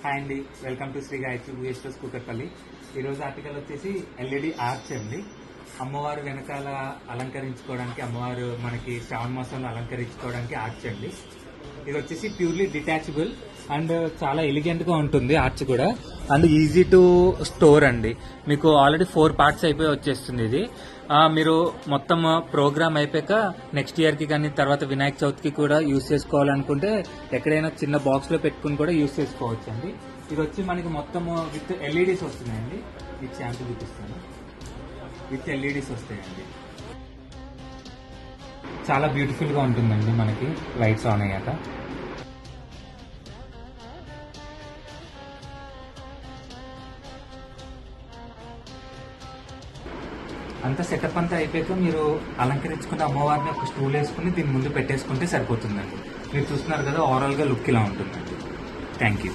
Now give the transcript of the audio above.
Hi అండి, welcome to Sri Gayatri VS Kukatpally. ఈరోజు article వచ్చేసి ఎల్ఈడి ఆర్చ్ అండి. అమ్మవారు వెనకాల అలంకరించుకోవడానికి, అమ్మవారు మనకి శ్రావణ మాసంలో అలంకరించుకోవడానికి ఆర్చ్ అండి. ఇది వచ్చేసి ప్యూర్లీ డిటాచబుల్ అండ్ చాలా ఎలిగెంట్ గా ఉంటుంది ఆర్చ్ కూడా, అండ్ ఈజీ టు స్టోర్ అండి. మీకు ఆల్రెడీ 4 పార్ట్స్ అయిపోయి వచ్చేస్తుంది ఇది. మీరు మొత్తం ప్రోగ్రామ్ అయిపోయాక నెక్స్ట్ ఇయర్ కి కానీ తర్వాత వినాయక చవితికి కూడా యూజ్ చేసుకోవాలనుకుంటే ఎక్కడైనా చిన్న బాక్స్ లో పెట్టుకుని కూడా యూజ్ చేసుకోవచ్చు అండి. ఇది వచ్చి మనకి మొత్తం విత్ ఎల్ఈడీస్ వస్తున్నాయండి. ఈ శాంపుల్ చూపిస్తాను. విత్ ఎల్ఈడీస్ వస్తాయండి. చాలా బ్యూటిఫుల్ గా ఉంటుందండి మనకి లైట్స్ ఆన్ అయ్యాక. అంతా సెటప్ అంతా అయిపోయాక మీరు అలంకరించుకున్న అమ్మవారిని ఒక స్టూల్ వేసుకుని దీని ముందు పెట్టేసుకుంటే సరిపోతుందండి. మీరు చూస్తున్నారు కదా, ఓవరాల్ గా లుక్ ఇలా ఉంటుందండి. Thank you.